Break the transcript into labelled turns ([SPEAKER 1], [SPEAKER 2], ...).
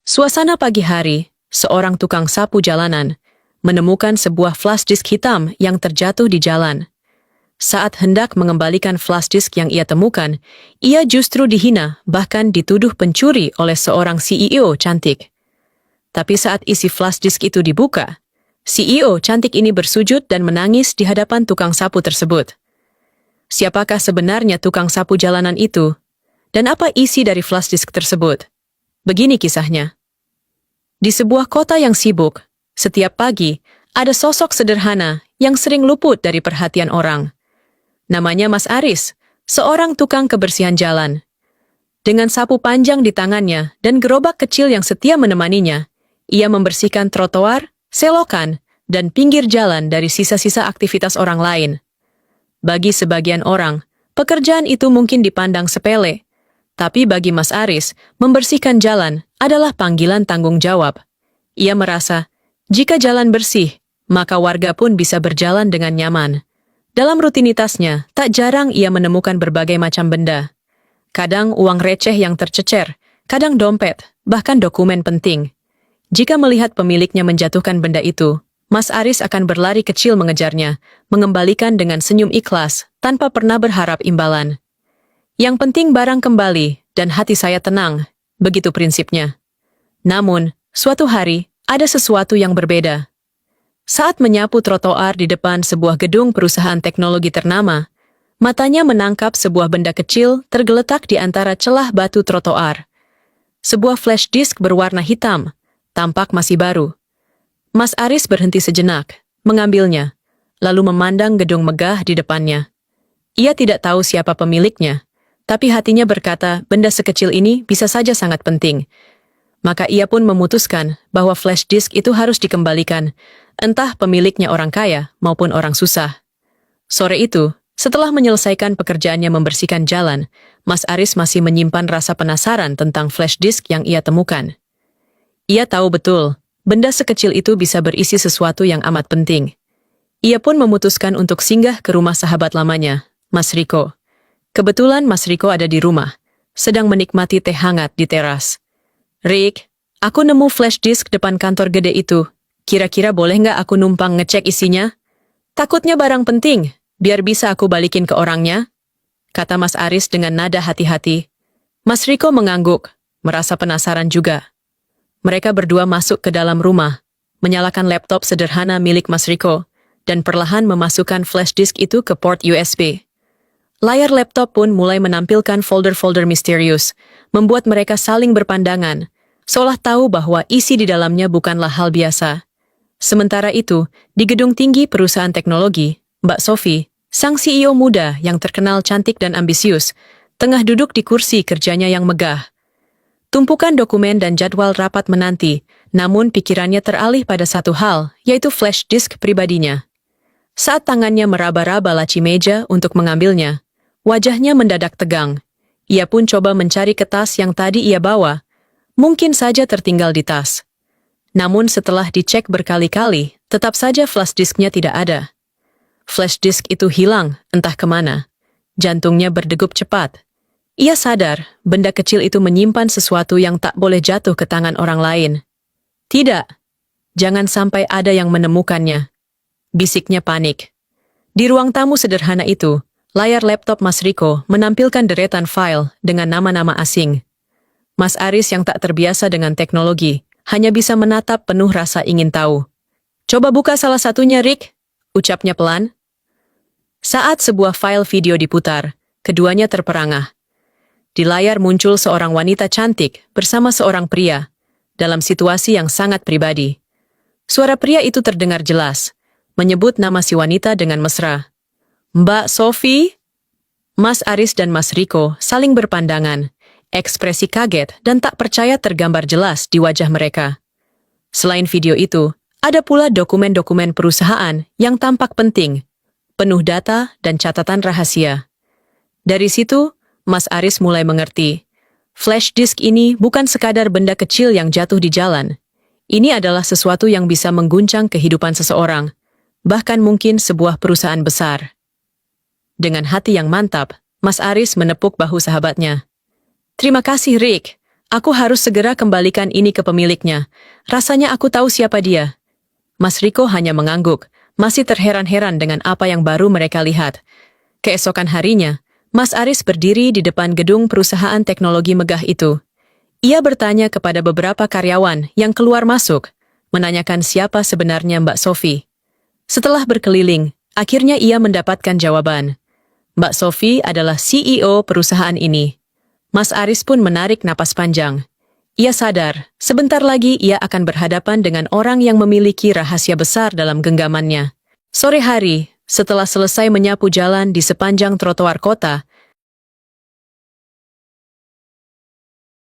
[SPEAKER 1] Suasana pagi hari, seorang tukang sapu jalanan menemukan sebuah flash disk hitam yang terjatuh di jalan. Saat hendak mengembalikan flash disk yang ia temukan, ia justru dihina, bahkan dituduh pencuri oleh seorang CEO cantik. Tapi saat isi flash disk itu dibuka, CEO cantik ini bersujud dan menangis di hadapan tukang sapu tersebut. Siapakah sebenarnya tukang sapu jalanan itu? Dan apa isi dari flash disk tersebut? Begini kisahnya. Di sebuah kota yang sibuk, setiap pagi ada sosok sederhana yang sering luput dari perhatian orang. Namanya Mas Aris, seorang tukang kebersihan jalan. Dengan sapu panjang di tangannya dan gerobak kecil yang setia menemaninya, ia membersihkan trotoar, selokan, dan pinggir jalan dari sisa-sisa aktivitas orang lain. Bagi sebagian orang, pekerjaan itu mungkin dipandang sepele. Tapi bagi Mas Aris, membersihkan jalan adalah panggilan tanggung jawab. Ia merasa, jika jalan bersih, maka warga pun bisa berjalan dengan nyaman. Dalam rutinitasnya, tak jarang ia menemukan berbagai macam benda. Kadang uang receh yang tercecer, kadang dompet, bahkan dokumen penting. Jika melihat pemiliknya menjatuhkan benda itu, Mas Aris akan berlari kecil mengejarnya, mengembalikan dengan senyum ikhlas, tanpa pernah berharap imbalan. Yang penting barang kembali, dan hati saya tenang, begitu prinsipnya. Namun, suatu hari, ada sesuatu yang berbeda. Saat menyapu trotoar di depan sebuah gedung perusahaan teknologi ternama, matanya menangkap sebuah benda kecil tergeletak di antara celah batu trotoar. Sebuah flash disk berwarna hitam, tampak masih baru. Mas Aris berhenti sejenak, mengambilnya, lalu memandang gedung megah di depannya. Ia tidak tahu siapa pemiliknya, tapi hatinya berkata benda sekecil ini bisa saja sangat penting. Maka ia pun memutuskan bahwa flash disk itu harus dikembalikan, entah pemiliknya orang kaya maupun orang susah. Sore itu, setelah menyelesaikan pekerjaannya membersihkan jalan, Mas Aris masih menyimpan rasa penasaran tentang flash disk yang ia temukan. Ia tahu betul, benda sekecil itu bisa berisi sesuatu yang amat penting. Ia pun memutuskan untuk singgah ke rumah sahabat lamanya, Mas Riko. Kebetulan Mas Riko ada di rumah, sedang menikmati teh hangat di teras. "Rick, aku nemu flash disk depan kantor gede itu. Kira-kira boleh nggak aku numpang ngecek isinya? Takutnya barang penting, biar bisa aku balikin ke orangnya," kata Mas Aris dengan nada hati-hati. Mas Riko mengangguk, merasa penasaran juga. Mereka berdua masuk ke dalam rumah, menyalakan laptop sederhana milik Mas Riko, dan perlahan memasukkan flash disk itu ke port USB. Layar laptop pun mulai menampilkan folder-folder misterius, membuat mereka saling berpandangan, seolah tahu bahwa isi di dalamnya bukanlah hal biasa. Sementara itu, di gedung tinggi perusahaan teknologi, Mbak Sophie, sang CEO muda yang terkenal cantik dan ambisius, tengah duduk di kursi kerjanya yang megah. Tumpukan dokumen dan jadwal rapat menanti, namun pikirannya teralih pada satu hal, yaitu flash disk pribadinya. Saat tangannya meraba-raba laci meja untuk mengambilnya, wajahnya mendadak tegang. Ia pun coba mencari kertas yang tadi ia bawa. Mungkin saja tertinggal di tas. Namun setelah dicek berkali-kali, tetap saja flash disknya tidak ada. Flash disk itu hilang, entah kemana. Jantungnya berdegup cepat. Ia sadar, benda kecil itu menyimpan sesuatu yang tak boleh jatuh ke tangan orang lain. "Tidak, jangan sampai ada yang menemukannya," bisiknya panik. Di ruang tamu sederhana itu, layar laptop Mas Riko menampilkan deretan file dengan nama-nama asing. Mas Aris yang tak terbiasa dengan teknologi, hanya bisa menatap penuh rasa ingin tahu. "Coba buka salah satunya, Rick," ucapnya pelan. Saat sebuah file video diputar, keduanya terperangah. Di layar muncul seorang wanita cantik bersama seorang pria, dalam situasi yang sangat pribadi. Suara pria itu terdengar jelas, menyebut nama si wanita dengan mesra. "Mbak Sophie?" Mas Aris dan Mas Riko saling berpandangan, ekspresi kaget dan tak percaya tergambar jelas di wajah mereka. Selain video itu, ada pula dokumen-dokumen perusahaan yang tampak penting, penuh data dan catatan rahasia. Dari situ, Mas Aris mulai mengerti. Flash disk ini bukan sekadar benda kecil yang jatuh di jalan. Ini adalah sesuatu yang bisa mengguncang kehidupan seseorang, bahkan mungkin sebuah perusahaan besar. Dengan hati yang mantap, Mas Aris menepuk bahu sahabatnya. "Terima kasih, Rick. Aku harus segera kembalikan ini ke pemiliknya. Rasanya aku tahu siapa dia. Mas Riko hanya mengangguk, masih terheran-heran dengan apa yang baru mereka lihat. Keesokan harinya, Mas Aris berdiri di depan gedung perusahaan teknologi megah itu. Ia bertanya kepada beberapa karyawan yang keluar masuk, menanyakan siapa sebenarnya Mbak Sofi. Setelah berkeliling, akhirnya ia mendapatkan jawaban. Mbak Sofi adalah CEO perusahaan ini. Mas Aris pun menarik napas panjang. Ia sadar, sebentar lagi ia akan berhadapan dengan orang yang memiliki rahasia besar dalam genggamannya. Sore hari, setelah selesai menyapu jalan di sepanjang trotoar kota,